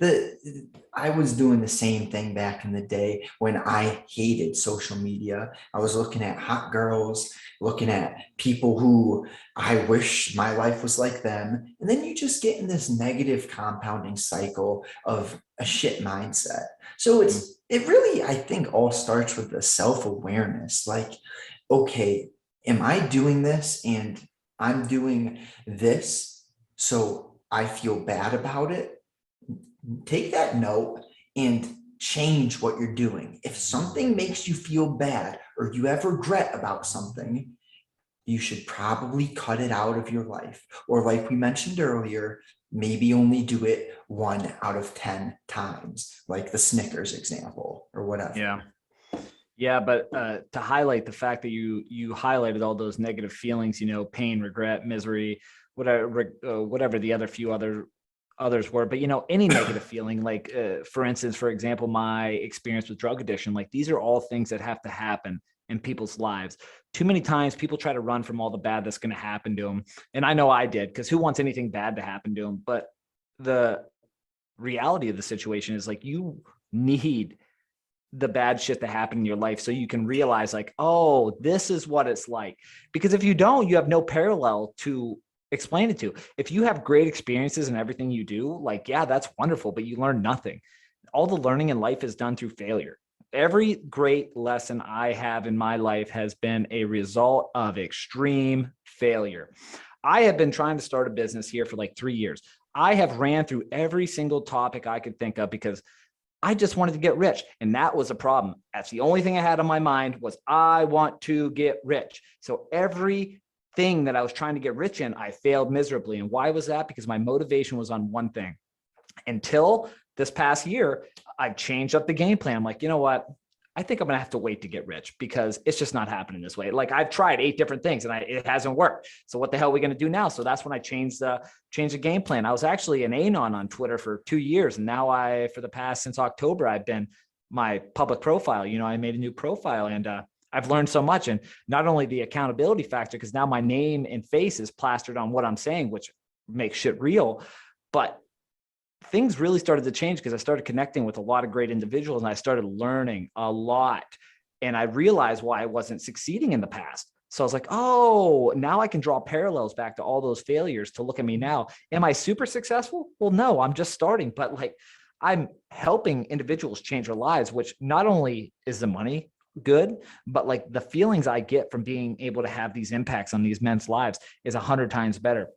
I was doing the same thing back in the day when I hated social media. I was looking at hot girls, looking at people who I wish my life was like them. And then you just get in this negative compounding cycle of a shit mindset. So it really, I think, all starts with the self-awareness. Like, okay, am I doing this and I'm doing this, so I feel bad about it? Take that note and change what you're doing. If something makes you feel bad or you have regret about something, you should probably cut it out of your life. Or like we mentioned earlier, maybe only do it 1 out of 10 times, like the Snickers example or whatever. Yeah. Yeah, but to highlight the fact that you highlighted all those negative feelings, pain, regret, misery, whatever the other few others were, but any negative feeling, like for instance, for example, my experience with drug addiction, like these are all things that have to happen in people's lives. Too many times people try to run from all the bad that's going to happen to them, and I know I did, because who wants anything bad to happen to them? But the reality of the situation is, like, you need the bad shit to happen in your life so you can realize, like, oh, this is what it's like. Because if you don't, you have no parallel to explain it to. If you have great experiences in everything you do, like, yeah, that's wonderful, but you learn nothing. All the learning in life is done through failure. Every great lesson I have in my life has been a result of extreme failure. I have been trying to start a business here for like 3 years. I have ran through every single topic I could think of because I just wanted to get rich. And that was a problem. That's the only thing I had on my mind, was I want to get rich. So everything that I was trying to get rich in, I failed miserably. And why was that? Because my motivation was on one thing. Until this past year, I've changed up the game plan. I'm like, you know what? I think I'm going to have to wait to get rich, because it's just not happening this way. Like, I've tried 8 different things and it hasn't worked. So what the hell are we going to do now? So that's when I changed the game plan. I was actually an anon on Twitter for 2 years. And now since October, I've been my public profile. I made a new profile, and I've learned so much. And not only the accountability factor, because now my name and face is plastered on what I'm saying, which makes shit real, but things really started to change because I started connecting with a lot of great individuals, and I started learning a lot. And I realized why I wasn't succeeding in the past. So I was like, oh, now I can draw parallels back to all those failures to look at me now. Am I super successful? Well, no, I'm just starting, but like, I'm helping individuals change their lives, which not only is the money good, but like the feelings I get from being able to have these impacts on these men's lives is 100 times better.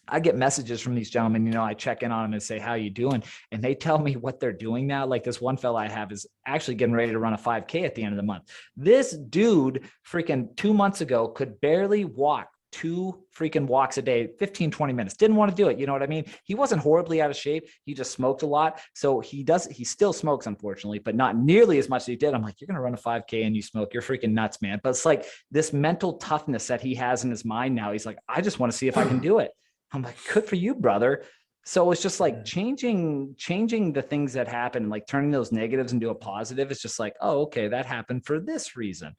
I get messages from these gentlemen, I check in on them and say, how you doing? And they tell me what they're doing now. Like, this one fella I have is actually getting ready to run a 5K at the end of the month. This dude freaking 2 months ago could barely walk 2 freaking walks a day, 15, 20 minutes. Didn't want to do it. You know what I mean? He wasn't horribly out of shape. He just smoked a lot. So he still smokes, unfortunately, but not nearly as much as he did. I'm like, you're going to run a 5K and you smoke. You're freaking nuts, man. But it's like this mental toughness that he has in his mind now. He's like, I just want to see if I can do it. I'm like, good for you, brother. So it's just like changing the things that happen, like turning those negatives into a positive. It's just like, oh, okay, that happened for this reason.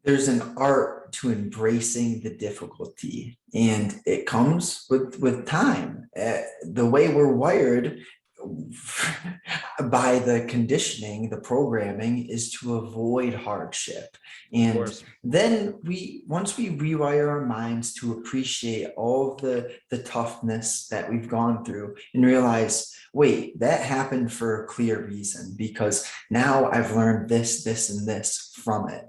There's an art to embracing the difficulty, and it comes with time. The way we're wired by the conditioning, the programming, is to avoid hardship. And then once we rewire our minds to appreciate all of the toughness that we've gone through and realize, wait, that happened for a clear reason, because now I've learned this, and this from it.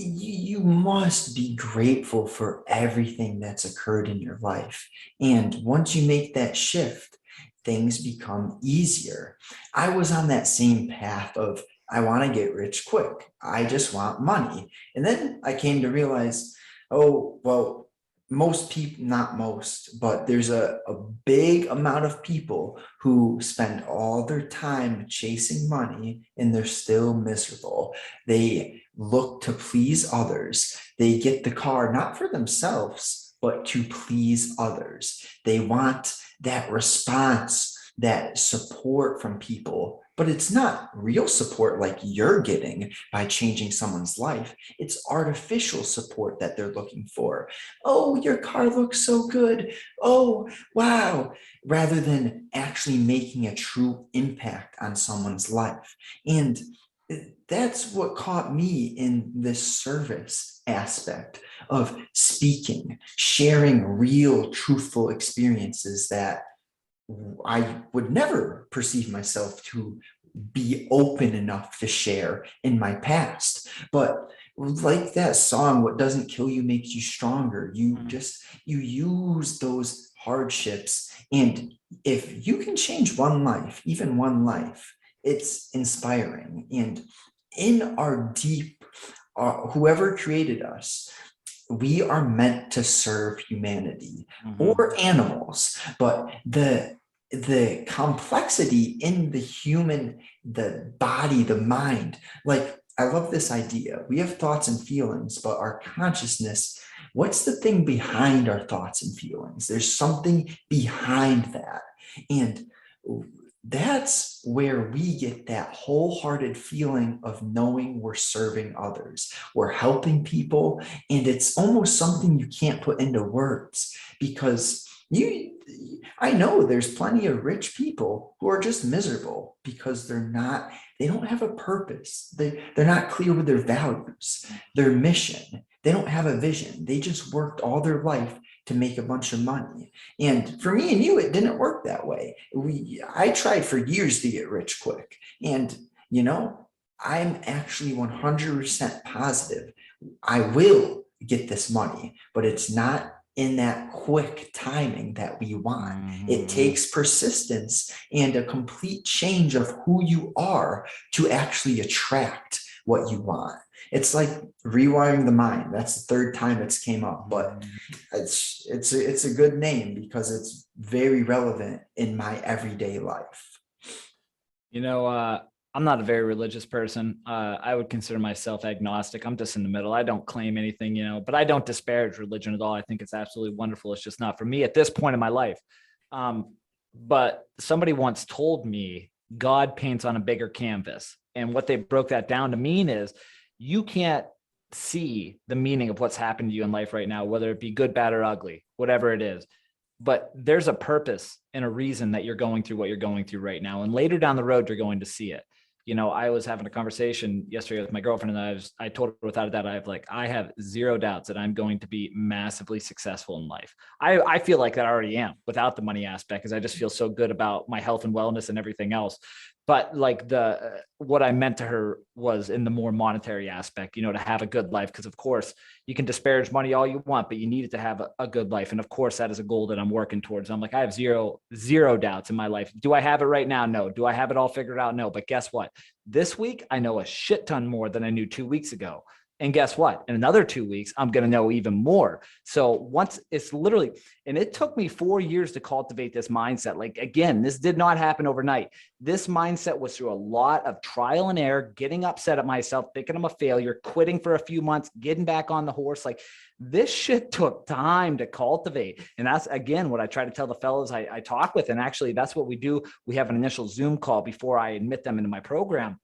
You must be grateful for everything that's occurred in your life. And once you make that shift, things become easier. I was on that same path of, I want to get rich quick. I just want money. And then I came to realize, oh, well, most people, not most, but there's a big amount of people who spend all their time chasing money and they're still miserable. They look to please others. They get the car not for themselves, but to please others. They want that response, that support from people, but it's not real support like you're getting by changing someone's life. It's artificial support that they're looking for. Oh, your car looks so good. Oh, wow. Rather than actually making a true impact on someone's life. And that's what caught me in this service aspect of speaking, sharing real, truthful experiences that I would never perceive myself to be open enough to share in my past. But like that song, what doesn't kill you makes you stronger. You use those hardships. And if you can change one life, even one life, it's inspiring. And in our deep, whoever created us, we are meant to serve humanity or animals, but the complexity in the human, the body, the mind, like I love this idea. We have thoughts and feelings, but our consciousness, what's the thing behind our thoughts and feelings? There's something behind that. And that's where we get that wholehearted feeling of knowing we're serving others, we're helping people, and it's almost something you can't put into words because I know there's plenty of rich people who are just miserable because they don't have a purpose. They're not clear with their values, their mission. They don't have a vision. They just worked all their life to make a bunch of money. And for me and you, it didn't work that way. I tried for years to get rich quick. And, I'm actually 100% positive I will get this money, but it's not in that quick timing that we want. It takes persistence and a complete change of who you are to actually attract what you want. It's like rewiring the mind. That's the third time it's came up, but it's a good name because it's very relevant in my everyday life. I'm not a very religious person. I would consider myself agnostic. I'm just in the middle. I don't claim anything, but I don't disparage religion at all. I think it's absolutely wonderful. It's just not for me at this point in my life. But somebody once told me God paints on a bigger canvas. And what they broke that down to mean is you can't see the meaning of what's happened to you in life right now, whether it be good, bad, or ugly, whatever it is. But there's a purpose and a reason that you're going through what you're going through right now. And later down the road, you're going to see it. I was having a conversation yesterday with my girlfriend, and I told her without a doubt, I have zero doubts that I'm going to be massively successful in life. I feel like that I already am without the money aspect, because I just feel so good about my health and wellness and everything else. But like what I meant to her was in the more monetary aspect, to have a good life. Because of course you can disparage money all you want, but you need it to have a good life. And of course that is a goal that I'm working towards. I'm like, I have zero doubts in my life. Do I have it right now? No. Do I have it all figured out? No. But guess what? This week, I know a shit ton more than I knew 2 weeks ago. And guess what? In another 2 weeks, I'm going to know even more. So once it's literally, and it took me 4 years to cultivate this mindset. Like, again, this did not happen overnight. This mindset was through a lot of trial and error, getting upset at myself, thinking I'm a failure, quitting for a few months, getting back on the horse. Like, this shit took time to cultivate. And that's, again, what I try to tell the fellows I talk with. And actually, that's what we do. We have an initial Zoom call before I admit them into my program.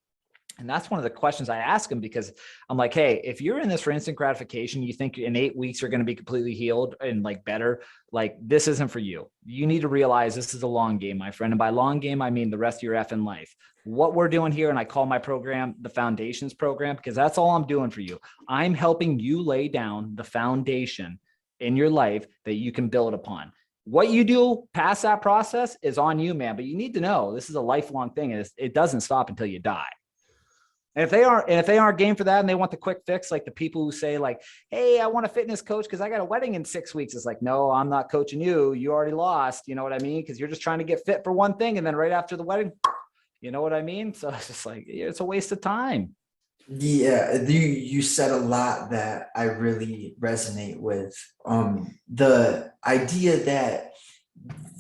And that's one of the questions I ask them, because I'm like, hey, if you're in this for instant gratification, you think in 8 weeks you're going to be completely healed and like better, like this isn't for you. You need to realize this is a long game, my friend. And by long game, I mean the rest of your effing life. What we're doing here, and I call my program the Foundations Program, because that's all I'm doing for you. I'm helping you lay down the foundation in your life that you can build upon. What you do past that process is on you, man. But you need to know this is a lifelong thing, and it doesn't stop until you die. And if they aren't game for that and they want the quick fix, like the people who say like, hey, I want a fitness coach because I got a wedding in 6 weeks. It's like, no, I'm not coaching you. You already lost. You know what I mean? Because you're just trying to get fit for one thing. And then right after the wedding, you know what I mean? So it's just like, it's a waste of time. Yeah, you said a lot that I really resonate with. The idea that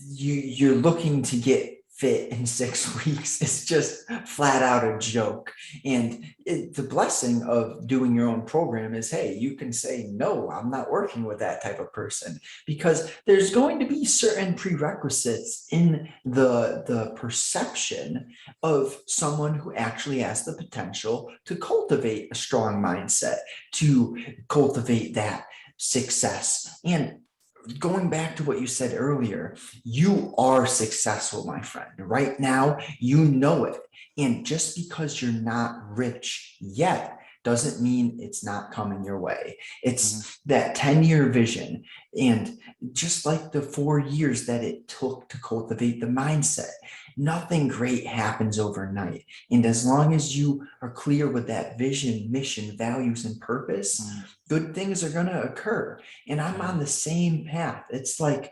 you're looking to get fit in 6 weeks is just flat out a joke. And the blessing of doing your own program is, hey, you can say, no, I'm not working with that type of person, because there's going to be certain prerequisites in the perception of someone who actually has the potential to cultivate a strong mindset, to cultivate that success. And going back to what you said earlier, you are successful, my friend. Right now, you know it. And just because you're not rich yet doesn't mean it's not coming your way. It's that 10-year vision. And just like the 4 years that it took to cultivate the mindset, nothing great happens overnight. And as long as you are clear with that vision, mission, values, and purpose, good things are going to occur. And I'm on the same path. It's like,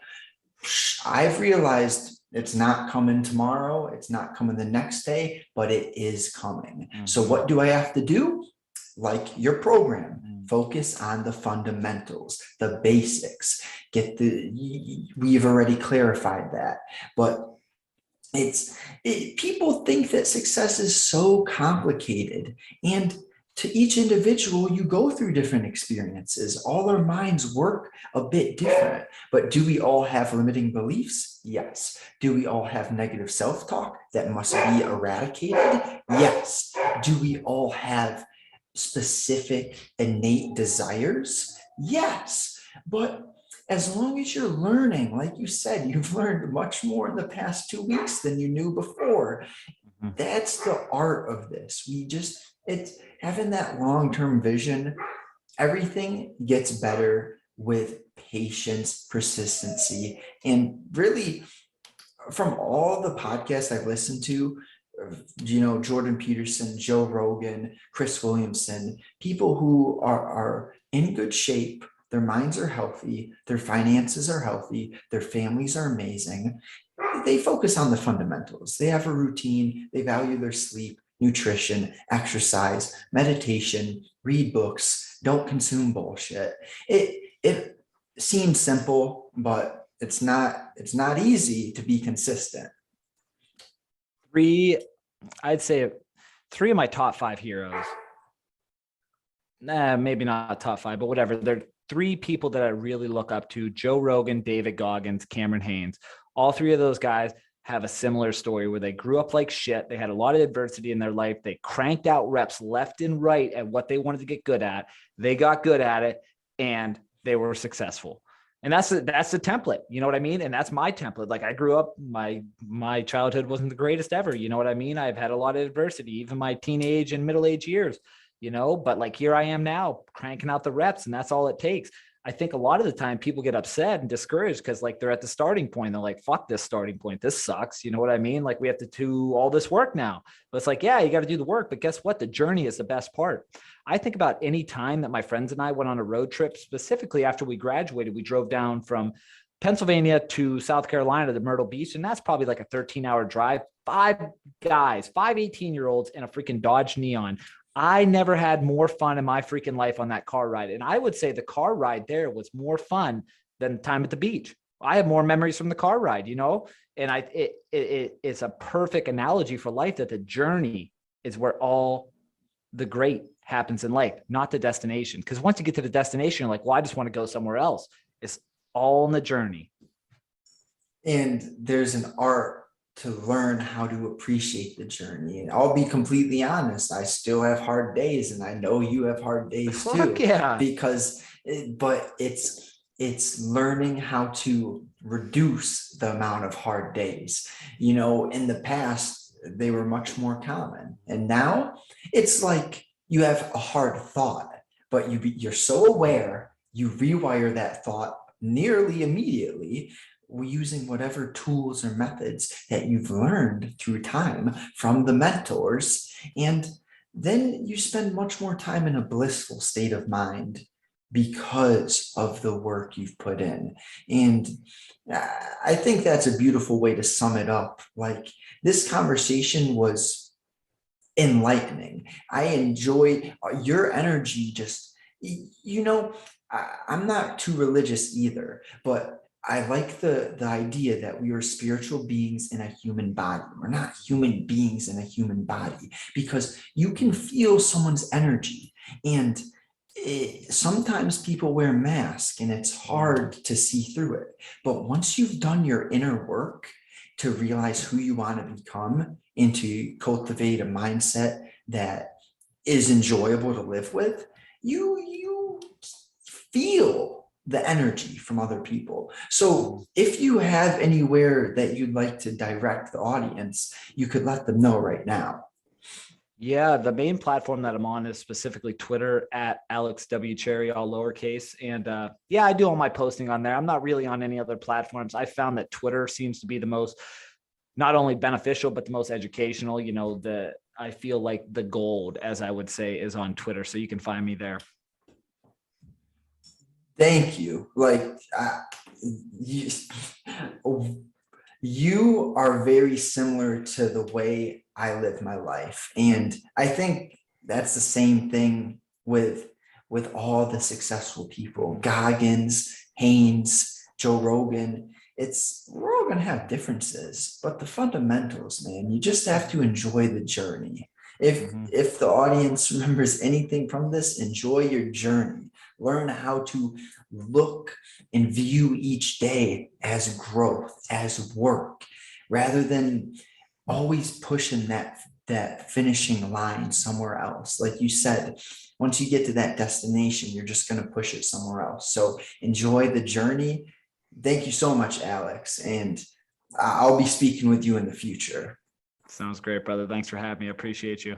I've realized it's not coming tomorrow. It's not coming the next day, but it is coming. So what do I have to do? Like your program, focus on the fundamentals, the basics. We've already clarified that, but people think that success is so complicated, and to each individual, you go through different experiences. All our minds work a bit different, but do we all have limiting beliefs? Yes. Do we all have negative self-talk that must be eradicated? Yes. Do we all have specific innate desires? Yes. But as long as you're learning, like you said, you've learned much more in the past 2 weeks than you knew before. That's the art of this. It's having that long-term vision. Everything gets better with patience, persistency, and really, from all the podcasts I've listened to, Jordan Peterson, Joe Rogan, Chris Williamson, people who are in good shape, their minds are healthy, their finances are healthy, their families are amazing. They focus on the fundamentals. They have a routine. They value their sleep, nutrition, exercise, meditation, read books, don't consume bullshit. It seems simple, but it's not easy to be consistent. I'd say 3 of my top 5 heroes. Maybe not top 5, but whatever. They're 3 people that I really look up to: Joe Rogan, David Goggins, Cameron Haynes. All 3 of those guys have a similar story where they grew up like shit. They had a lot of adversity in their life. They cranked out reps left and right at what they wanted to get good at. They got good at it and they were successful. And that's the template, you know what I mean? And that's my template. Like, I grew up, my childhood wasn't the greatest ever. You know what I mean? I've had a lot of adversity, even my teenage and middle-aged years, but like, here I am now cranking out the reps, and that's all it takes. I think a lot of the time people get upset and discouraged because, like, they're at the starting point. They're like, fuck this starting point. This sucks. You know what I mean? Like, we have to do all this work now. But it's like, yeah, you got to do the work. But guess what? The journey is the best part. I think about any time that my friends and I went on a road trip, specifically after we graduated. We drove down from Pennsylvania to South Carolina to Myrtle Beach. And that's probably like a 13-hour drive. 5 guys, 5 18-year-olds in a freaking Dodge Neon. I never had more fun in my freaking life on that car ride. And I would say the car ride there was more fun than time at the beach. I have more memories from the car ride, and it's a perfect analogy for life, that the journey is where all the great happens in life, not the destination. Because once you get to the destination, you're like, well, I just want to go somewhere else. It's all in the journey. And there's an art to learn how to appreciate the journey. And I'll be completely honest, I still have hard days, and I know you have hard days too. Yeah. But it's learning how to reduce the amount of hard days. In the past, they were much more common. And now it's like you have a hard thought, but you're so aware, you rewire that thought nearly immediately, using whatever tools or methods that you've learned through time from the mentors. And then you spend much more time in a blissful state of mind because of the work you've put in. And I think that's a beautiful way to sum it up. Like, this conversation was enlightening. I enjoyed your energy. I'm not too religious either, but I like the idea that we are spiritual beings in a human body. We're not human beings in a human body, because you can feel someone's energy. And sometimes people wear masks and it's hard to see through it. But once you've done your inner work to realize who you want to become and to cultivate a mindset that is enjoyable to live with, you feel the energy from other people. So if you have anywhere that you'd like to direct the audience, you could let them know right now. Yeah, the main platform that I'm on is specifically Twitter at Alex W Cherry, all lowercase. And yeah, I do all my posting on there. I'm not really on any other platforms. I found that Twitter seems to be the most not only beneficial, but the most educational. You know, I feel like the gold, as I would say, is on Twitter. So you can find me there. Thank you. Like you, you are very similar to the way I live my life. And I think that's the same thing with all the successful people, Goggins, Haynes, Joe Rogan. We're all gonna have differences, but the fundamentals, man, you just have to enjoy the journey. If the audience remembers anything from this, enjoy your journey. Learn how to look and view each day as growth, as work, rather than always pushing that finishing line somewhere else. Like you said, once you get to that destination, you're just going to push it somewhere else. So enjoy the journey. Thank you so much, Alex. And I'll be speaking with you in the future. Sounds great, brother. Thanks for having me. I appreciate you.